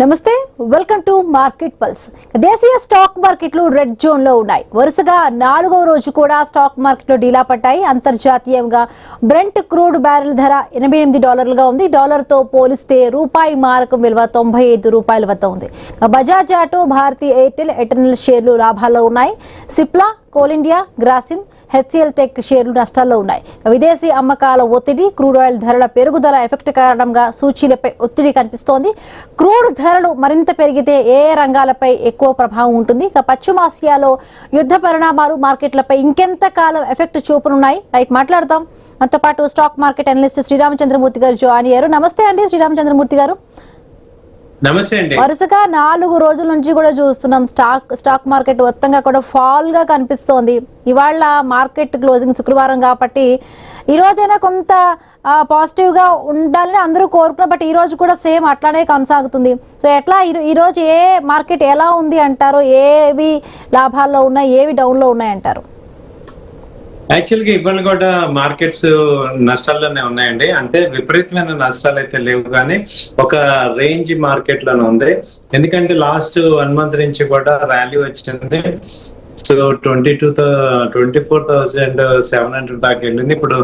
నమస్తే, welcome to market pulse. దేశీయ stock మార్కెట్లు రెడ్ జోన్ లో ఉన్నాయి. వరుసగా 4వ రోజు కూడా స్టాక్ మార్కెట్లో డీలా పట్టాయి. అంతర్జాతీయంగా బ్రెంట్ క్రూడ్ బ్యారెల్ ధర $88 ఉంది. డాలర్ తో పోలిస్తే రూపాయి మారకం విలువ $95 వద్ద ఉంది. బజాజ్ ఆటో, భారతీ ఎయిర్టెల్, ఎటర్నల్ షేర్లు లాభాల్లో ఉన్నాయి. సిప్లా, కోల్ ఇండియా, గ్రాసిమ్, హెచ్సిఎల్ టెక్ షేర్లు నష్టాల్లో ఉన్నాయి. విదేశీ అమ్మకాల ఒత్తిడి, క్రూడ్ ఆయిల్ ధరల పెరుగుదల ఎఫెక్ట్ కారణంగా సూచీలపై ఒత్తిడి కనిపిస్తోంది. క్రూడ్ ధరలు మరింత పెరిగితే ఏ రంగాలపై ఎక్కువ ప్రభావం ఉంటుంది? పశ్చిమాసియాలో యుద్ధ పరిణామాలు మార్కెట్లపై ఇంకెంత కాలం ఎఫెక్ట్ చూపనున్నాయి? రైట్, మాట్లాడదాం. మనతో పాటు స్టాక్ మార్కెట్ అనలిస్ట్ శ్రీరామచంద్రమూర్తి గారు జాయిన్ అయ్యారు. నమస్తే అండి శ్రీరామచంద్రమూర్తి గారు. నమస్తే అండి. వరుసగా 4 రోజుల నుంచి కూడా చూస్తున్నాం స్టాక్ మార్కెట్ మొత్తంగా కూడా ఫాల్ గా కనిపిస్తోంది. ఇవాళ మార్కెట్ క్లోజింగ్ శుక్రవారం కాబట్టి ఈ రోజైనా కొంత పాజిటివ్ గా ఉండాలని అందరూ కోరుకున్నారు. బట్ ఈ రోజు కూడా సేమ్ అట్లానే కొనసాగుతుంది. సో ఎట్లా ఈ రోజు ఏ మార్కెట్ ఎలా ఉంది అంటారు? ఏవి లాభాల్లో ఉన్నాయి, ఏవి డౌన్ లో ఉన్నాయి అంటారు? యాక్చువల్గా ఇవాళ కూడా మార్కెట్స్ నష్టాల్లోనే ఉన్నాయండి. అంటే విపరీతమైన నష్టాలు అయితే లేవు, కానీ ఒక రేంజ్ మార్కెట్ లోనే ఉంది. ఎందుకంటే లాస్ట్ 1 మంత్ నుంచి కూడా ర్యాలీ వచ్చింది. సో 24,700 దాకా వెళ్ళింది. ఇప్పుడు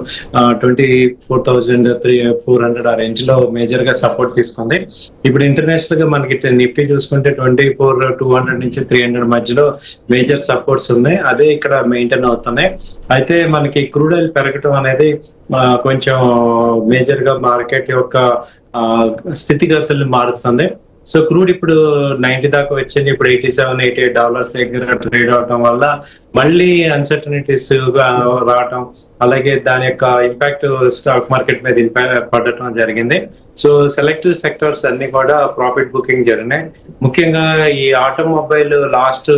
24,400 ఆ రేంజ్ లో మేజర్ గా సపోర్ట్ తీసుకుంది. ఇప్పుడు ఇంటర్నేషనల్ గా మనకి నిఫ్టీ చూసుకుంటే 24,200 నుంచి 300 మధ్యలో మేజర్ సపోర్ట్స్ ఉన్నాయి. అదే ఇక్కడ మెయింటైన్ అవుతున్నాయి. అయితే మనకి క్రూడ్ ఆయిల్ పెరగటం అనేది కొంచెం మేజర్ గా మార్కెట్ యొక్క స్థితిగతుల్ని మారుస్తుంది. సో క్రూడ్ ఇప్పుడు 90 దాకా వచ్చింది. ఇప్పుడు $87-88 దగ్గర ట్రేడ్ అవడం వల్ల మళ్ళీ అన్సర్టనిటీస్ రావటం, అలాగే దాని యొక్క ఇంపాక్ట్ స్టాక్ మార్కెట్ మీద పడటం జరిగింది. సో సెలెక్టివ్ సెక్టర్స్ అన్ని కూడా ప్రాఫిట్ బుకింగ్ జరిగినాయి. ముఖ్యంగా ఈ ఆటోమొబైల్ లాస్ట్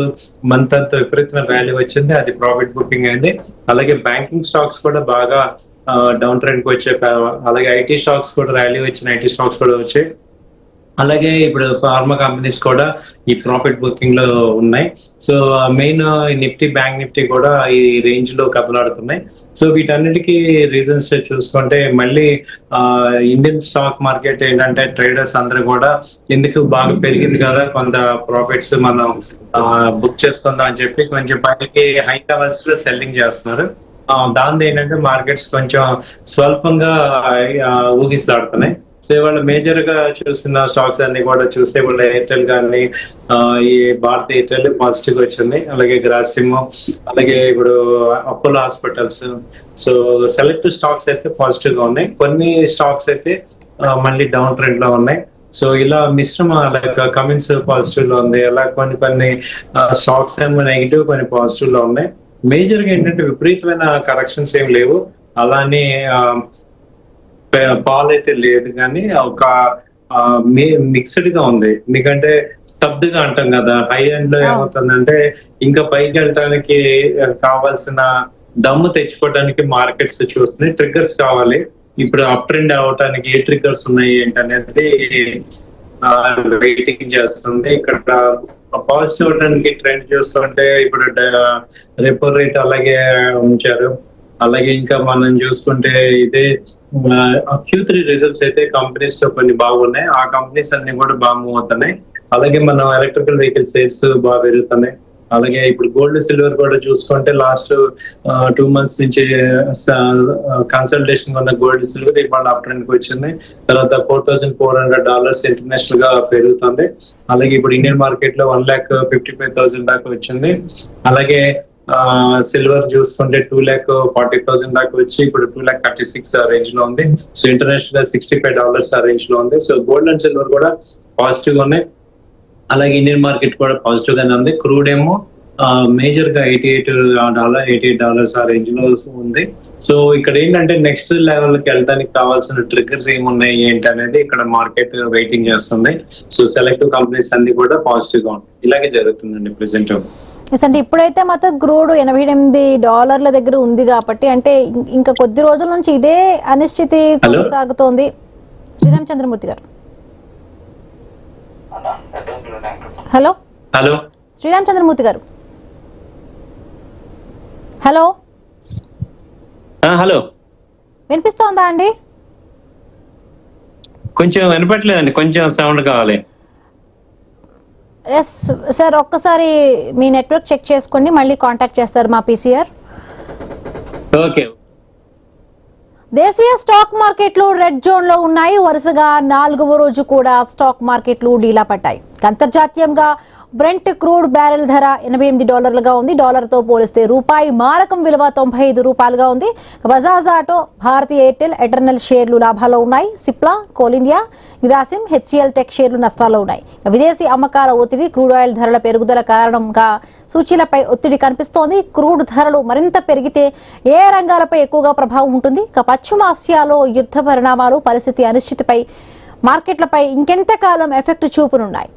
మంత్ అంతా విపరీతమైన ర్యాలీ వచ్చింది, అది ప్రాఫిట్ బుకింగ్ అయింది. అలాగే బ్యాంకింగ్ స్టాక్స్ కూడా బాగా డౌన్ ట్రెండ్ కి వచ్చాయి. అలాగే ఐటీ స్టాక్స్ కూడా ర్యాలీ వచ్చిన ఐటీ స్టాక్స్ కూడా వచ్చాయి. అలాగే ఇప్పుడు ఫార్మా కంపెనీస్ కూడా ఈ ప్రాఫిట్ బుకింగ్ లో ఉన్నాయి. So main Nifty, bank Nifty కూడా ఈ రేంజ్ లో కబలాడుతున్నాయి. సో వీటన్నిటికీ రీజన్స్ చూసుకుంటే మళ్ళీ ఇండియన్ స్టాక్ మార్కెట్ ఏంటంటే ట్రేడర్స్ అందరూ కూడా ఎందుకు బాగా పెరిగింది కదా, కొంత ప్రాఫిట్స్ మనం బుక్ చేసుకుందాం అని చెప్పి కొంచెం పైకి హై లెవెల్స్ లో సెల్లింగ్ చేస్తున్నారు. దాంతో ఏంటంటే మార్కెట్స్ కొంచెం స్వల్పంగా ఊగిస్తాడుతున్నాయి. సో ఇవాళ మేజర్ గా చూస్తున్న స్టాక్స్ అన్ని కూడా చూస్తే ఇవాళ ఎయిర్టెల్ కానీ ఈ భారత్ ఎయిర్టెల్ పాజిటివ్ వచ్చింది. అలాగే గ్రాసిమ్, అలాగే ఇప్పుడు Apollo hospitals. So selective stocks అయితే పాజిటివ్ గా ఉన్నాయి. కొన్ని స్టాక్స్ అయితే మళ్ళీ డౌన్ ట్రెండ్ లో ఉన్నాయి. సో ఇలా మిశ్రమ లైక్ కమిన్స్ పాజిటివ్ లో ఉంది. అలా కొన్ని స్టాక్స్ ఏమో నెగిటివ్, కొన్ని పాజిటివ్ లో ఉన్నాయి. మేజర్ గా ఏంటంటే విపరీతమైన కరెక్షన్స్ ఏం లేవు, అలానే పాల్ అయితే లేదు, కానీ ఒక మిక్స్డ్ గా ఉంది. ఎందుకంటే స్తబ్దుగా అంటాం కదా, హై ఎండ్ లో ఏమవుతుందంటే ఇంకా పైకి వెళ్ళటానికి కావాల్సిన దమ్ము తెచ్చుకోవడానికి మార్కెట్స్ చూస్తున్నాయి. ట్రిగ్గర్స్ కావాలి. ఇప్పుడు అప్ ట్రెండ్ అవటానికి ఏ ట్రిగ్గర్స్ ఉన్నాయి ఏంటనేది వెయిటింగ్ చేస్తుంది. ఇక్కడ పాజిటివ్ అవడానికి ట్రెండ్ చూస్తుంటే ఇప్పుడు రెపో రేట్ అలాగే ఉంచారు. అలాగే ఇంకా మనం చూసుకుంటే ఇదే Q3 రిజల్ట్స్ అయితే కంపెనీస్ లో కొన్ని బాగున్నాయి. ఆ కంపెనీస్ అన్ని కూడా బాగా మూవ్ అవుతున్నాయి. అలాగే మనం ఎలక్ట్రికల్ వెహికల్ సేల్స్ బాగా పెరుగుతున్నాయి. అలాగే ఇప్పుడు గోల్డ్, సిల్వర్ కూడా చూసుకుంటే లాస్ట్ 2 మంత్స్ నుంచి కన్సల్టేషన్ ఉన్న గోల్డ్, సిల్వర్ ఇవాళ అప్ ట్రెండ్ కి వచ్చింది. తర్వాత $4,400 ఇంటర్నేషనల్ గా పెరుగుతుంది. అలాగే ఇప్పుడు ఇండియన్ మార్కెట్ లో 1,55,000 దాకా వచ్చింది. అలాగే సిల్వర్ చూసుకుంటే 2,40,000 దాకా వచ్చి ఇప్పుడు 2,36,000 ఆ రేంజ్ లో ఉంది. సో ఇంటర్నేషనల్ గా $65 ఆ రేంజ్ లో ఉంది. సో గోల్డ్ అండ్ సిల్వర్ కూడా పాజిటివ్ గా ఉన్నాయి. అలాగే ఇండియన్ మార్కెట్ కూడా పాజిటివ్ గానే ఉంది. క్రూడ్ ఏమో మేజర్ గా $88 ఆ రేంజ్ లో ఉంది. సో ఇక్కడ ఏంటంటే నెక్స్ట్ లెవెల్ కి వెళ్ళడానికి కావాల్సిన ట్రిగ్గర్స్ ఏమున్నాయి ఏంటి అనేది ఇక్కడ మార్కెట్ వెయిటింగ్ చేస్తుంది. సో సెలెక్టివ్ కంపెనీస్ అన్ని కూడా పాజిటివ్ గా ఉంటాయి. ఇలాగే జరుగుతుందండి ప్రెసెంట్. అంటే ఇప్పుడైతే మాత్రం క్రూడ్ $88 దగ్గర ఉంది కాబట్టి అంటే ఇంకా కొద్ది రోజుల నుంచి ఇదే అనిశ్చితి కొనసాగుతోంది. శ్రీరామచంద్రమూర్తి గారు, హలో హలో శ్రీరామచంద్రమూర్తి గారు, హలో హలో వినిపిస్తోందా అండి? కొంచెం వినపట్లేదండి, కొంచెం సౌండ్ కావాలి. ఎస్ సార్, ఒక్కసారి మీ నెట్వర్క్ చెక్ చేసుకోండి, మళ్ళీ కాంటాక్ట్ చేస్తారు మా పీసీఆర్. ఓకే. దేశీయ స్టాక్ మార్కెట్లు రెడ్ జోన్ లో ఉన్నాయి. వరుసగా 4వ రోజు కూడా స్టాక్ మార్కెట్లు డీలా పట్టాయి. అంతర్జాతీయంగా బ్రెంట్ క్రూడ్ బ్యారెల్ ధర $88 ఉంది. డాలర్తో పోలిస్తే రూపాయి మారకం విలువ $95 ఉంది. బజాజ్ ఆటో, భారతీయ ఎయిర్టెల్, ఎటర్నల్ షేర్లు లాభాల్లో ఉన్నాయి. సిప్లా, కోల్ ఇండియా, గ్రాసిమ్, హెచ్సిఎల్ టెక్ షేర్లు నష్టాల్లో ఉన్నాయి. విదేశీ అమ్మకాల ఒత్తిడి, క్రూడ్ ఆయిల్ ధరల పెరుగుదల కారణంగా సూచీలపై ఒత్తిడి కనిపిస్తోంది. క్రూడ్ ధరలు మరింత పెరిగితే ఏ రంగాలపై ఎక్కువగా ప్రభావం ఉంటుంది? పశ్చిమాసియాలో యుద్ధ పరిణామాలు పరిస్థితి అనిశ్చితిపై మార్కెట్లపై ఇంకెంతకాలం ఎఫెక్ట్ చూపనున్నాయి?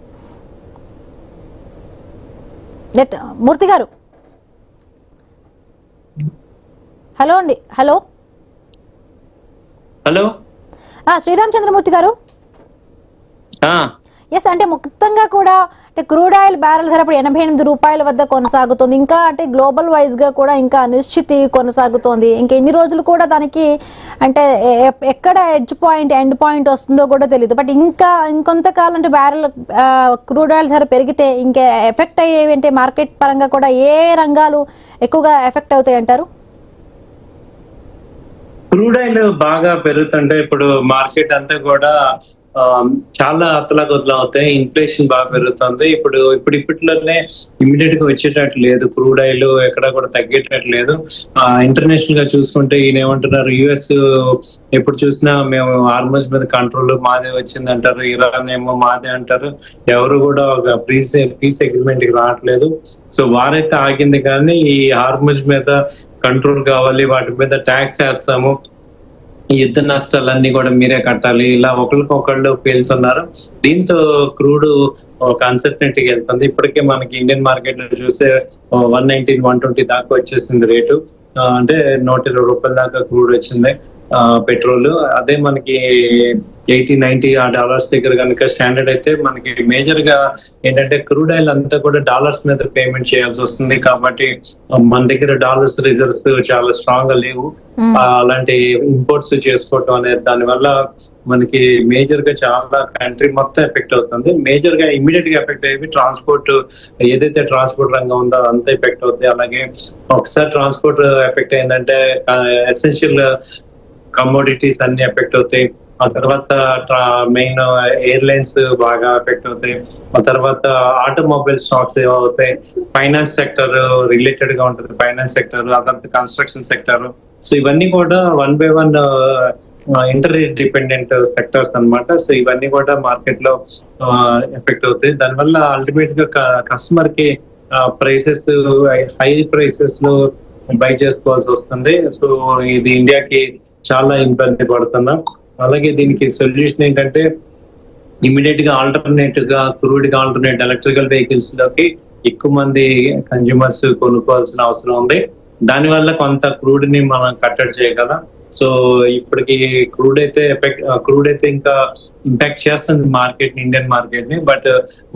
మూర్తి గారు, హలో అండి. హలో హలో శ్రీరామచంద్రమూర్తి గారు. ఎస్, అంటే మొత్తంగా కూడా అంటే క్రూడ్ ఆయిల్ బ్యారెల్ ధర ఇప్పుడు $88 వద్ద కొనసాగుతుంది. ఇంకా అంటే గ్లోబల్ వైజ్ గా కూడా ఇంకా అనిశ్చితి కొనసాగుతోంది. ఇంకా ఎన్ని రోజులు కూడా దానికి అంటే ఎక్కడ ఎడ్జ్ పాయింట్, ఎండ్ పాయింట్ వస్తుందో కూడా తెలియదు. బట్ ఇంకా ఇంకొంతకాలం అంటే బ్యారెల్ క్రూడ్ ఆయిల్ ధర పెరిగితే ఇంకా ఎఫెక్ట్ అయ్యేవి అంటే మార్కెట్ పరంగా కూడా ఏ రంగాలు ఎక్కువగా ఎఫెక్ట్ అవుతాయి అంటారు? క్రూడ్ ఆయిల్ బాగా పెరుగుతుంటే ఇప్పుడు మార్కెట్ అంతా కూడా చాలా అతలాకుతలం అవుతాయి. ఇన్ఫ్లేషన్ బాగా పెరుగుతుంది. ఇప్పట్లోనే ఇమీడియట్ గా వచ్చేటట్టు లేదు. క్రూడ్ ఆయిల్ ఎక్కడ కూడా తగ్గేటట్టు లేదు. ఇంటర్నేషనల్ గా చూసుకుంటే ఈయన ఏమంటున్నారు, యుఎస్ ఎప్పుడు చూసినా మేము హార్మోజ్ మీద కంట్రోల్ మాదే వచ్చింది అంటారు, ఇరాన్ ఏమో మాదే అంటారు. ఎవరు కూడా ఒక పీస్ అగ్రిమెంట్ కి రావట్లేదు. సో వారైతే ఆగింది, కానీ ఈ హార్మోజ్ మీద కంట్రోల్ కావాలి, వాటి మీద ట్యాక్స్ వేస్తాము, ఈ యుద్ధ నష్టాలన్నీ కూడా మీరే కట్టాలి, ఇలా ఒకరికొకళ్ళు పేలుతున్నారు. దీంతో క్రూడ్ ఒక అన్సర్టనిటీకి వెళ్తుంది. ఇప్పటికే మనకి ఇండియన్ మార్కెట్ లో చూస్తే 119, 120 దాకా వచ్చేసింది రేటు. అంటే $120 దాకా క్రూడ్ వచ్చింది పెట్రోల్. అదే మనకి 80-90 డాలర్స్ దగ్గర కనుక స్టాండర్డ్ అయితే మనకి మేజర్ గా ఏంటంటే క్రూడ్ ఆయిల్ అంతా కూడా డాలర్స్ మీద పేమెంట్ చేయాల్సి వస్తుంది. కాబట్టి మన దగ్గర డాలర్స్ రిజర్వ్స్ చాలా స్ట్రాంగ్ గా లేవు. అలాంటి ఇంపోర్ట్స్ చేసుకోవటం అనేది దాని వల్ల మనకి మేజర్ గా చాలా కంట్రీ మొత్తం ఎఫెక్ట్ అవుతుంది. మేజర్ గా ఇమీడియట్ గా ఎఫెక్ట్ అయ్యేవి ట్రాన్స్పోర్ట్, ఏదైతే ట్రాన్స్పోర్ట్ రంగం ఉందో అంత ఎఫెక్ట్ అవుతుంది. అలాగే ఒకసారి ట్రాన్స్పోర్ట్ ఎఫెక్ట్ అయిందంటే ఎసెన్షియల్ కమోడిటీస్ అన్ని ఎఫెక్ట్ అవుతాయి. ఆ తర్వాత మెయిన్ ఎయిర్లైన్స్ బాగా ఎఫెక్ట్ అవుతాయి. ఆ తర్వాత ఆటోమొబైల్ స్టాక్స్ ఏమవుతాయి, ఫైనాన్స్ సెక్టర్ రిలేటెడ్ గా ఉంటుంది, ఫైనాన్స్ సెక్టర్, ఆ తర్వాత కన్స్ట్రక్షన్ సెక్టర్. సో ఇవన్నీ కూడా 1 by 1 ఇంటర్ డిపెండెంట్ సెక్టర్స్ అన్నమాట. సో ఇవన్నీ కూడా మార్కెట్ లో ఎఫెక్ట్ అవుతాయి. దానివల్ల అల్టిమేట్ గా కస్టమర్ కి ప్రైసెస్ హై ప్రైసెస్ లో బై చేసుకోవాల్సి వస్తుంది. సో ఇది ఇండియాకి చాలా ఇబ్బంది పడుతున్నాం. అలాగే దీనికి సొల్యూషన్ ఏంటంటే ఇమీడియట్ గా ఆల్టర్నేట్ గా క్రూడ్ గా ఆల్టర్నేట్ ఎలక్ట్రికల్ వెహికల్స్ లోకి ఎక్కువ మంది కన్జ్యూమర్స్ కొనుక్కోవాల్సిన అవసరం ఉంది. దానివల్ల కొంత క్రూడ్ ని మనం కట్టడి చేయగలం. సో ఇప్పటికి క్రూడ్ అయితే ఇంకా ఇంపాక్ట్ చేస్తుంది మార్కెట్, ఇండియన్ మార్కెట్ ని. బట్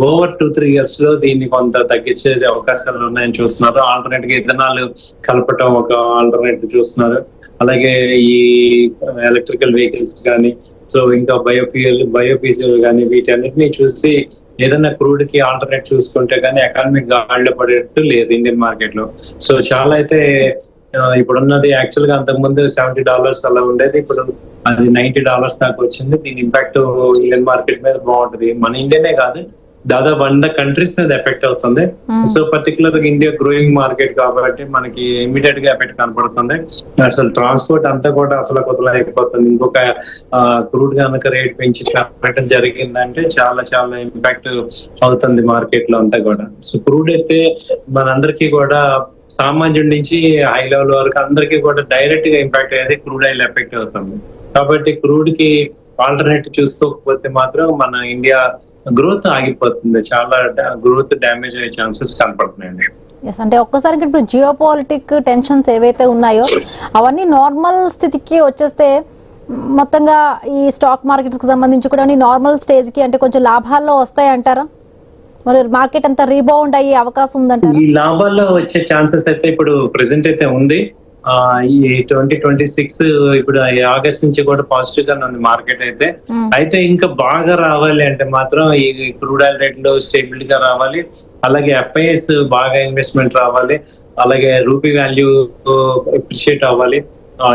ఓవర్ 2-3 years లో దీన్ని కొంత తగ్గించే అవకాశాలు ఉన్నాయని చూస్తున్నారు. ఆల్టర్నేట్ గా ఇథనాల్ కలపటం ఒక ఆల్టర్నేట్ చూస్తున్నారు. అలాగే ఈ ఎలక్ట్రికల్ వెహికల్స్ కానీ, సో ఇంకా బయోఫీజియల్ కానీ, వీటన్నిటిని చూసి ఏదైనా క్రూడ్ కి ఆల్టర్నేట్ చూసుకుంటే కానీ ఎకానమిక్ గాడిలో పడేట్టు లేదు ఇండియన్ మార్కెట్ లో. సో చాలా అయితే ఇప్పుడున్నది యాక్చువల్ గా అంతకుముందు $70 అలా ఉండేది, ఇప్పుడు అది $90 దాకా వచ్చింది. దీని ఇంపాక్ట్ ఇండియన్ మార్కెట్ మీద బాగుంటుంది. మన ఇండియానే కాదు, దాదాపు 100 కంట్రీస్ మీద ఎఫెక్ట్ అవుతుంది. సో పర్టికులర్ గా ఇండియా గ్రోయింగ్ మార్కెట్ కాబట్టి మనకి ఇమీడియట్ గా ఎఫెక్ట్ కనపడుతుంది. అసలు ట్రాన్స్పోర్ట్ అంతా కూడా అసలు కొత్తలా అయిపోతుంది. ఇంకొక క్రూడ్ కనుక రేట్ పెంచి పెట్టడం జరిగిందంటే చాలా చాలా ఇంపాక్ట్ అవుతుంది మార్కెట్ లో అంతా కూడా. సో క్రూడ్ అయితే మనందరికీ కూడా సామాన్యుడి నుంచి హై లెవెల్ వరకు అందరికీ కూడా డైరెక్ట్ గా ఇంపాక్ట్ అయ్యేది క్రూడ్ ఆయిల్ ఎఫెక్ట్ అవుతుంది. కాబట్టి క్రూడ్ కి ఆల్టర్నేట్ చూసుకోకపోతే మాత్రం మన ఇండియా గ్రోత్ ఆగిపోతుంది. చాలా గ్రోత్ డ్యామేజ్ అయ్యే ఛాన్సెస్ కనపడుతున్నాయండి. అంటే ఒక్కసారి ఇప్పుడు జియోపాలిటిక్ టెన్షన్స్ ఏవైతే ఉన్నాయో అవన్నీ నార్మల్ స్థితికి వచ్చేస్తే మొత్తంగా ఈ స్టాక్ మార్కెట్ కి సంబంధించి కూడా నార్మల్ స్టేజ్ కి అంటే కొంచెం లాభాల్లో వస్తాయి అంటారా? మరి మార్కెట్ అంతా రీబౌండ్ అయ్యే అవకాశం ఉందంటారా? ఈ లాభాల్లో వచ్చే ఛాన్సెస్ అయితే ఇప్పుడు ప్రెసెంట్ అయితే ఉంది. ఈ 2026 ఇప్పుడు ఆగస్ట్ నుంచి కూడా పాజిటివ్ గా ఉంది మార్కెట్ అయితే. అయితే ఇంకా బాగా రావాలి అంటే మాత్రం ఈ క్రూడ్ ఆయిల్ రేట్లు స్టేబుల్ గా రావాలి, అలాగే ఎఫ్ఐఎస్ బాగా ఇన్వెస్ట్మెంట్ రావాలి, అలాగే రూపీ వాల్యూ అప్రిషియేట్ అవ్వాలి,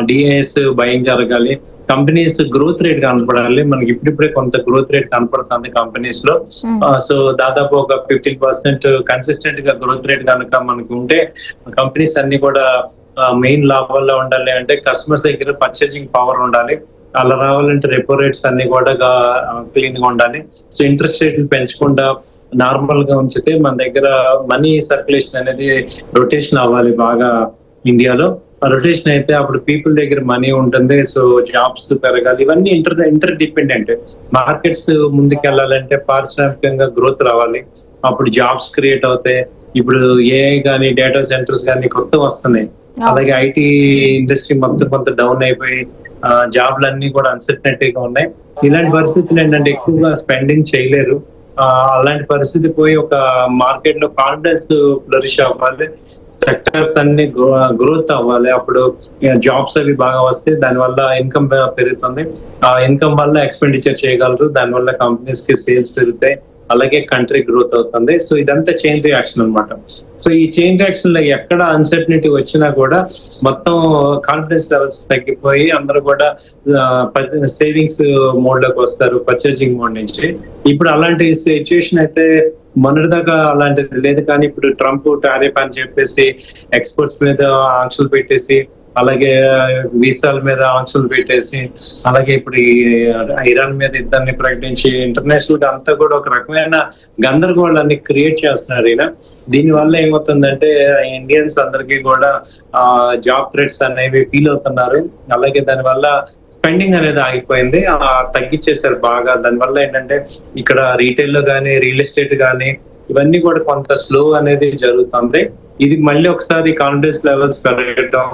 డిఐఎస్ బయింగ్ జరగాలి, కంపెనీస్ గ్రోత్ రేట్ కనపడాలి. మనకి ఇప్పుడిప్పుడే కొంత గ్రోత్ రేట్ కనపడుతుంది కంపెనీస్ లో. సో దాదాపు ఒక 15% కన్సిస్టెంట్ గా గ్రోత్ రేట్ కనుక మనకు ఉంటే కంపెనీస్ అన్ని కూడా మెయిన్ లాభాల్లో ఉండాలి అంటే కస్టమర్స్ దగ్గర పర్చేసింగ్ పవర్ ఉండాలి. అలా రావాలంటే రెపో రేట్స్ అన్ని కూడా క్లీన్ గా ఉండాలి. సో ఇంట్రెస్ట్ రేట్లు పెంచకుండా నార్మల్ గా ఉంచితే మన దగ్గర మనీ సర్క్యులేషన్ అనేది రొటేషన్ అవ్వాలి బాగా ఇండియాలో. రొటేషన్ అయితే అప్పుడు పీపుల్ దగ్గర మనీ ఉంటుంది, సో జాబ్స్ పెరగాలి. ఇవన్నీ ఇంటర్ డిపెండెంట్. మార్కెట్స్ ముందుకెళ్లాలంటే పారిశ్రామికంగా గ్రోత్ రావాలి, అప్పుడు జాబ్స్ క్రియేట్ అవుతాయి. ఇప్పుడు ఏఐ కానీ డేటా సెంటర్స్ కానీ కొత్త వస్తున్నాయి, అలాగే ఐటీ ఇండస్ట్రీ మొత్తం కొంత డౌన్ అయిపోయి జాబ్లన్నీ కూడా అన్సర్టనిటీగా ఉన్నాయి. ఇలాంటి పరిస్థితులు ఏంటంటే ఎక్కువగా స్పెండింగ్ చేయలేరు. అలాంటి పరిస్థితి పోయి ఒక మార్కెట్ లో కాన్ఫిడెన్స్ ఫ్లరిష్ అవ్వాలి, సెక్టర్స్ అన్ని గ్రోత్ అవ్వాలి, అప్పుడు జాబ్స్ అవి బాగా వస్తే దానివల్ల ఇన్కమ్ పెరుగుతుంది. ఆ ఇన్కమ్ వల్ల ఎక్స్పెండిచర్ చేయగలరు, దానివల్ల కంపెనీస్ కి సేల్స్ పెరుగుతాయి, అలాగే కంట్రీ గ్రోత్ అవుతుంది. సో ఇదంతా చైన్ రియాక్షన్ అన్నమాట. సో ఈ చైన్ రియాక్షన్ లో ఎక్కడ అన్సర్టనిటీ వచ్చినా కూడా మొత్తం కాన్ఫిడెన్స్ లెవెల్స్ తగ్గిపోయి అందరూ కూడా సేవింగ్స్ మోడ్ లోకి వస్తారు, పర్చేసింగ్ మోడ్ నుంచి. ఇప్పుడు అలాంటి సిచ్యువేషన్ అయితే మొన్నటిదాకా అలాంటిది లేదు, కానీ ఇప్పుడు ట్రంప్ టారిఫ్ అని చెప్పేసి ఎక్స్పోర్ట్స్ మీద ఆంక్షలు పెట్టేసి, అలాగే వీసాల మీద ఆంక్షలు పెట్టేసి, అలాగే ఇప్పుడు ఇరాన్ మీద యుద్ధాన్ని ప్రకటించి ఇంటర్నేషనల్ గా అంతా కూడా ఒక రకమైన గందరగోళాన్ని క్రియేట్ చేస్తున్నారు ఈయన. దీని వల్ల ఏమవుతుందంటే ఇండియన్స్ అందరికీ కూడా జాబ్ థ్రెట్స్ అనేవి ఫీల్ అవుతున్నారు, అలాగే దాని వల్ల స్పెండింగ్ అనేది ఆగిపోయింది, తగ్గించేశారు బాగా. దానివల్ల ఏంటంటే ఇక్కడ రీటైల్ లో కానీ రియల్ ఎస్టేట్ కానీ ఇవన్నీ కూడా కొంత స్లో అనేది జరుగుతుంది. ఇది మళ్ళీ ఒకసారి కాన్ఫిడెన్స్ లెవెల్స్ పెరగడం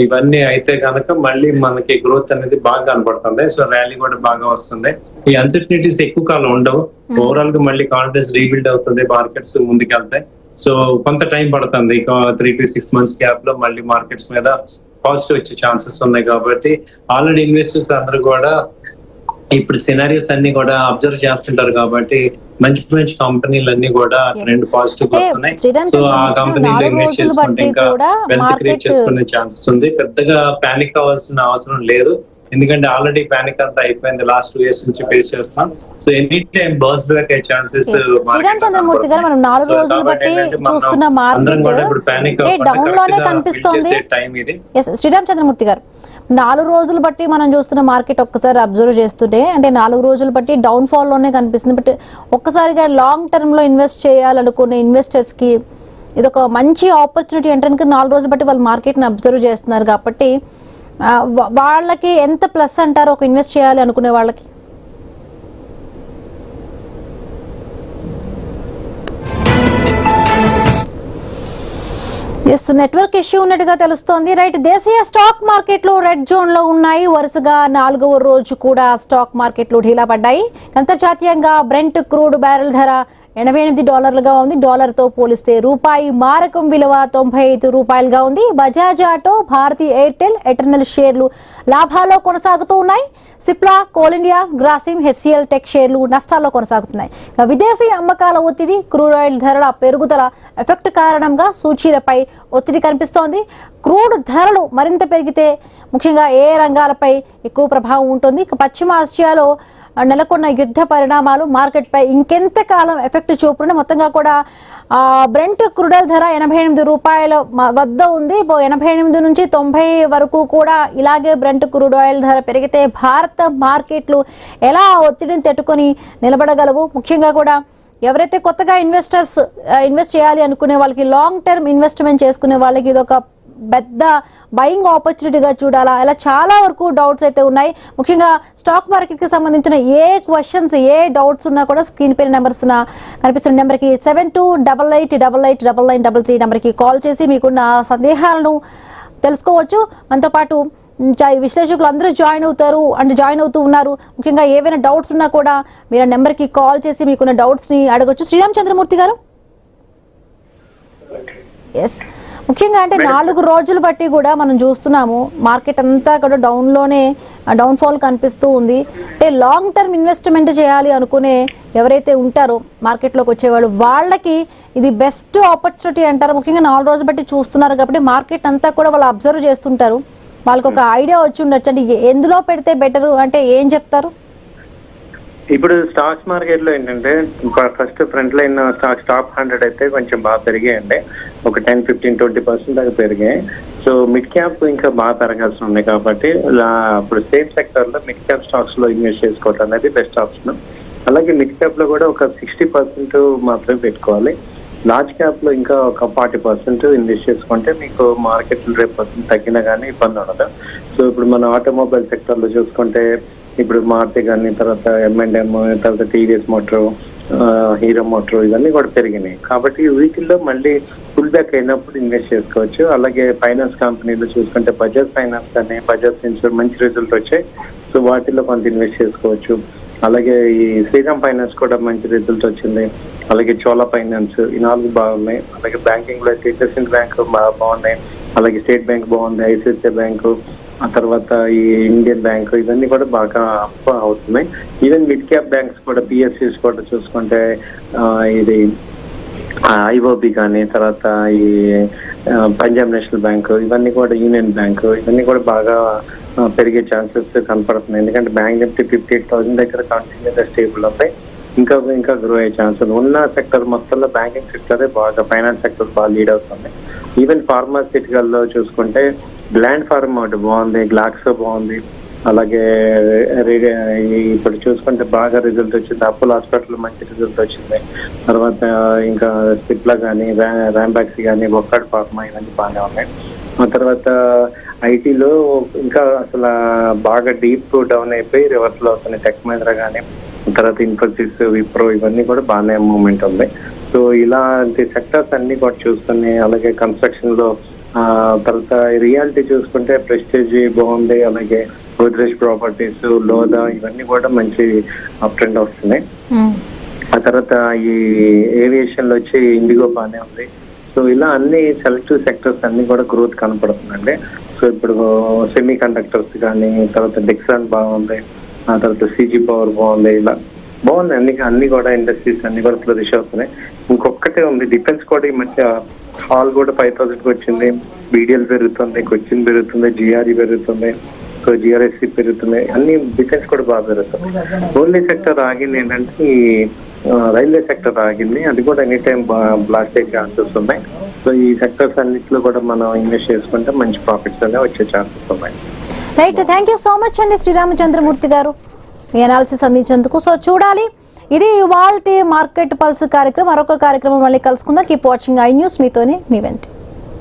ఇవన్నీ అయితే కనుక మళ్ళీ మనకి గ్రోత్ అనేది బాగా కనపడుతుంది. సో ర్యాలీ కూడా బాగా వస్తుంది. ఈ అన్సర్టనిటీస్ ఎక్కువ కాలం ఉండవు, ఓవరాల్ గా మళ్ళీ కాన్ఫిడెన్స్ రీబిల్డ్ అవుతుంది, మార్కెట్స్ ముందుకెళ్తాయి. సో కొంత టైం పడుతుంది, 3 to 6 months గ్యాప్ లో మళ్ళీ మార్కెట్స్ మీద పాజిటివ్ వచ్చే ఛాన్సెస్ ఉన్నాయి. కాబట్టి ఆల్రెడీ ఇన్వెస్టర్స్ అందరూ కూడా ఇప్పుడు సినారియోస్ అన్ని కూడా అబ్జర్వ్ చేస్తుంటారు, కాబట్టి మంచి మంచి కంపెనీలు అన్ని కూడా ట్రెండ్ పాజిటివ్ వస్తున్నాయి. సో ఆ కంపెనీలు ఇన్వెస్ట్ చేసుకుంటే ఇంకా వెల్త్ క్రియేట్ చేసుకునే ఛాన్సెస్ ఉంది. పెద్దగా పానిక్ అవ్వాల్సిన అవసరం లేదు, ఎందుకంటే ఆల్రెడీ పానిక్ అంతా అయిపోయింది, లాస్ట్ 2 years నుంచి ఫేస్ చేస్తాం. So any time bounce back అయ్యే ఛాన్సెస్. శ్రీరామ్ చంద్రమూర్తి గారు, మనం 4 రోజులు బట్టి చూస్తున్న మార్కెట్ డౌన్ లోనే కనిపిస్తోంది. శ్రీరామ్ చంద్రమూర్తి గారు, 4 రోజులు బట్టి మనం చూస్తున్న మార్కెట్ ఒక్కసారి అబ్జర్వ్ చేస్తుంటే అంటే 4 రోజులు బట్టి డౌన్ ఫాల్ లోనే కనిపిస్తుంది. బట్ ఒక్కసారిగా లాంగ్ టర్మ్ లో ఇన్వెస్ట్ చేయాలనుకునే ఇన్వెస్టర్స్ కి ఇది ఒక మంచి ఆపర్చునిటీ. అంటే 4 రోజులు బట్టి వాళ్ళు మార్కెట్ ని అబ్జర్వ్ చేస్తున్నారు కాబట్టి వాళ్ళకి ఎంత ప్లస్ అంటారు ఒక ఇన్వెస్ట్ చేయాలి అనుకునే వాళ్ళకి? ఎస్, నెట్వర్క్ ఇష్యూ ఉన్నట్టుగా తెలుస్తోంది. రైట్, దేశీయ స్టాక్ మార్కెట్లు రెడ్ జోన్ లో ఉన్నాయి. వరుసగా 4వ రోజు కూడా స్టాక్ మార్కెట్లు ఢీలా పడ్డాయి. అంతర్జాతీయంగా బ్రెంట్ క్రూడ్ బ్యారెల్ ధర $88 ఉంది. డాలర్తో పోలిస్తే రూపాయి మారకం విలువ $95 ఉంది. బజాజ్ ఆటో, భారతీ ఎయిర్టెల్, ఎటర్నల్ షేర్లు లాభాల్లో కొనసాగుతూ ఉన్నాయి. సిప్లా, కోల్ ఇండియా, గ్రాసిమ్, హెచ్సిఎల్ టెక్ షేర్లు నష్టాల్లో కొనసాగుతున్నాయి. విదేశీ అమ్మకాల ఒత్తిడి, క్రూడ్ ఆయిల్ ధరల పెరుగుదల ఎఫెక్ట్ కారణంగా సూచీలపై ఒత్తిడి కనిపిస్తోంది. క్రూడ్ ధరలు మరింత పెరిగితే ముఖ్యంగా ఏ రంగాలపై ఎక్కువ ప్రభావం ఉంటుంది? పశ్చిమ ఆసియాలో నెలకొన్న యుద్ధ పరిణామాలు మార్కెట్ పై ఇంకెంత కాలం ఎఫెక్ట్ చూపుతున్నాయి? మొత్తంగా కూడా బ్రెంట్ క్రూడ్ ధర $88 వద్ద ఉంది. 88 నుంచి 90 వరకు కూడా ఇలాగే బ్రెంట్ క్రూడ్ ఆయిల్ ధర పెరిగితే భారత మార్కెట్లు ఎలా ఒత్తిడిని తట్టుకొని నిలబడగలవు? ముఖ్యంగా కూడా ఎవరైతే కొత్తగా ఇన్వెస్ట్ చేయాలి అనుకునే వాళ్ళకి, లాంగ్ టర్మ్ ఇన్వెస్ట్మెంట్ చేసుకునే వాళ్ళకి ఇది ఒక పెద్ద బయింగ్ ఆపర్చునిటీగా చూడాలా? ఇలా చాలా వరకు డౌట్స్ అయితే ఉన్నాయి. ముఖ్యంగా స్టాక్ మార్కెట్ కి సంబంధించిన ఏ క్వశ్చన్స్, ఏ డౌట్స్ ఉన్నా కూడా స్క్రీన్ పై నెంబర్స్ కనిపిస్తున్న నెంబర్కి 7288889933 నెంబర్కి కాల్ చేసి మీకున్న సందేహాలను తెలుసుకోవచ్చు. మనతో పాటు విశ్లేషకులు అందరూ జాయిన్ అవుతూ ఉన్నారు. ముఖ్యంగా ఏవైనా డౌట్స్ ఉన్నా కూడా మీరు నెంబర్కి కాల్ చేసి మీకున్న డౌట్స్ ని అడగొచ్చు. శ్రీరామ్ చంద్రమూర్తి గారు, ఎస్, ముఖ్యంగా అంటే 4 రోజులు బట్టి కూడా మనం చూస్తున్నాము మార్కెట్ అంతా కూడా డౌన్ ఫాల్ కనిపిస్తూ ఉంది. అంటే లాంగ్ టర్మ్ ఇన్వెస్ట్మెంట్ చేయాలి అనుకునే ఎవరైతే ఉంటారో మార్కెట్లోకి వచ్చేవాళ్ళు వాళ్ళకి ఇది బెస్ట్ ఆపర్చునిటీ అంటారు. ముఖ్యంగా 4 రోజులు బట్టి చూస్తున్నారు కాబట్టి మార్కెట్ అంతా కూడా వాళ్ళు అబ్జర్వ్ చేస్తుంటారు, వాళ్ళకి ఒక ఐడియా వచ్చి ఉండొచ్చు. అంటే ఎందులో పెడితే బెటర్ అంటే ఏం చెప్తారు? ఇప్పుడు స్టాక్స్ మార్కెట్ లో ఏంటంటే first front line stocks top 100 అయితే కొంచెం బాగా పెరిగాయండి, ఒక 10-15-20% దాకా పెరిగాయి. సో మిడ్ క్యాప్ ఇంకా బాగా పెరగాల్సి ఉంది కాబట్టి ఇప్పుడు సేఫ్ సెక్టర్ లో మిడ్ క్యాప్ స్టాక్స్ లో ఇన్వెస్ట్ చేసుకోవడం అనేది బెస్ట్ ఆప్షన్. అలాగే మిడ్ క్యాప్ లో కూడా ఒక 60% మాత్రమే పెట్టుకోవాలి. లార్జ్ క్యాప్ లో ఇంకా ఒక 40% ఇన్వెస్ట్ చేసుకుంటే మీకు మార్కెట్ రేపు తగ్గినా కానీ ఇబ్బంది ఉండదు. సో ఇప్పుడు మన ఆటోమొబైల్ సెక్టర్ లో చూసుకుంటే ఇప్పుడు మారుతి కానీ, తర్వాత M&M, తర్వాత టీవీఎస్ మోటార్, హీరో మోటార్ ఇవన్నీ కూడా పెరిగినాయి కాబట్టి వీటిల్లో మళ్ళీ ఫుల్ బ్యాక్ అయినప్పుడు ఇన్వెస్ట్ చేసుకోవచ్చు. అలాగే ఫైనాన్స్ కంపెనీలు చూసుకుంటే బజాజ్ ఫైనాన్స్ కానీ, బజాజ్ ఇన్సూరెన్స్ మంచి రిజల్ట్ వచ్చాయి, సో వాటిల్లో కొంత ఇన్వెస్ట్ చేసుకోవచ్చు. అలాగే ఈ శ్రీరామ్ ఫైనాన్స్ కూడా మంచి రిజల్ట్ వచ్చింది. అలాగే చోళా ఫైనాన్స్, ఈ 4 బాగున్నాయి. అలాగే బ్యాంకింగ్ లో అయితే ఇండస్ఇండ్ బ్యాంక్ బాగున్నాయి, అలాగే స్టేట్ బ్యాంక్ బాగుంది, ఐసిఐసిఐ బ్యాంకు, ఆ తర్వాత ఈ ఇండియన్ బ్యాంక్, ఇవన్నీ కూడా బాగా అప్ అవుతున్నాయి. ఈవెన్ మిడ్ క్యాప్ బ్యాంక్స్ కూడా పిఎస్సిస్ కూడా చూసుకుంటే ఇది ఐఓబి కానీ, తర్వాత ఈ పంజాబ్ నేషనల్ బ్యాంక్, ఇవన్నీ కూడా యూనియన్ బ్యాంక్, ఇవన్నీ కూడా బాగా పెరిగే ఛాన్సెస్ కనపడుతున్నాయి. ఎందుకంటే బ్యాంక్ నిఫ్టీ 58,000 దగ్గర కంటిన్యూగా స్టేబుల్ అవుతాయి, ఇంకా గ్రో అయ్యే ఛాన్సెస్ ఉన్న సెక్టర్ మొత్తంలో బ్యాంకింగ్ సెక్టరే బాగా, ఫైనాన్స్ సెక్టర్ బాగా లీడ్ అవుతుంది. ఈవెన్ ఫార్మాసిటికల్ లో చూసుకుంటే గ్లాండ్ ఫార్మా ఒకటి బాగుంది, గ్లాక్సో బాగుంది. అలాగే ఇప్పుడు చూసుకుంటే బాగా రిజల్ట్ వచ్చింది, అపోలో హాస్పిటల్ మంచి రిజల్ట్ వచ్చింది. తర్వాత ఇంకా సిప్లా కానీ, ర్యాంబాక్స్ కానీ, బొక్కాడ్ ఫార్మా ఇవన్నీ బాగానే ఉన్నాయి. ఆ తర్వాత ఐటీలో ఇంకా అసలు బాగా డీప్ డౌన్ అయిపోయి రివర్స్ లో అవుతున్నాయి. టెక్ మహీంద్రా కానీ, తర్వాత ఇన్ఫోసిస్, విప్రో ఇవన్నీ కూడా బాగానే మూవ్మెంట్ ఉంది. సో ఇలాంటి సెక్టర్స్ అన్ని కూడా చూసుకుని, అలాగే కన్స్ట్రక్షన్ లో తర్వాత రియాలిటీ చూసుకుంటే ప్రెస్టేజ్ బాగుంది, అలాగే గోద్రేజ్ ప్రాపర్టీస్, లోదా ఇవన్నీ కూడా మంచి అప్ ట్రెండ్ వస్తున్నాయి. ఆ తర్వాత ఈ ఏవియేషన్ లో వచ్చి ఇండిగో బాగానే ఉంది. సో ఇలా అన్ని సెలెక్టివ్ సెక్టర్స్ అన్ని కూడా గ్రోత్ కనపడుతుందండి. సో ఇప్పుడు సెమీ కండక్టర్స్ కానీ, తర్వాత డిక్సాన్ బాగుంది, ఆ తర్వాత సిజీ పవర్ బాగుంది, ఇలా బాగుంది. అన్ని కూడా ఇండస్ట్రీస్ అన్ని కూడా ఫ్లరిష్ అవుతున్నాయి. ఇంకొకటే ఉంది, డిఫెన్స్ కూడా ఈ మధ్య హాల్ కూడా 5,000 వచ్చింది, బీడిఎల్ పెరుగుతుంది, కొచ్చిన్ పెరుగుతుంది, జిఆర్ఈ పెరుగుతుంది, సో జిఆర్ఎస్సి పెరుగుతుంది, అన్ని డిఫెన్స్ కూడా బాగా పెరుగుతుంది. ఓన్లీ సెక్టర్ ఆగింది ఏంటంటే ఈ రైల్వే సెక్టర్ ఆగింది, అది కూడా ఎనీ టైం బ్లాస్ట్ అయ్యే ఛాన్సెస్ ఉన్నాయి. సో ఈ సెక్టర్స్ అన్నింటిలో కూడా మనం ఇన్వెస్ట్ చేసుకుంటే మంచి ప్రాఫిట్స్ అనేవి వచ్చే ఛాన్సెస్ ఉన్నాయి. Right, thank you so much అండి శ్రీరామచంద్రమూర్తి గారు మీ అనాలిసిస్ అందించేందుకు. సో చూడాలి, ఇది ఇవాల్టి మార్కెట్ పల్స్ కార్యక్రమం. మరొక కార్యక్రమం మళ్ళీ కలుసుకుందాం. కీప్ వాచింగ్ ఐ న్యూస్, మీతోనే మీ వెంట.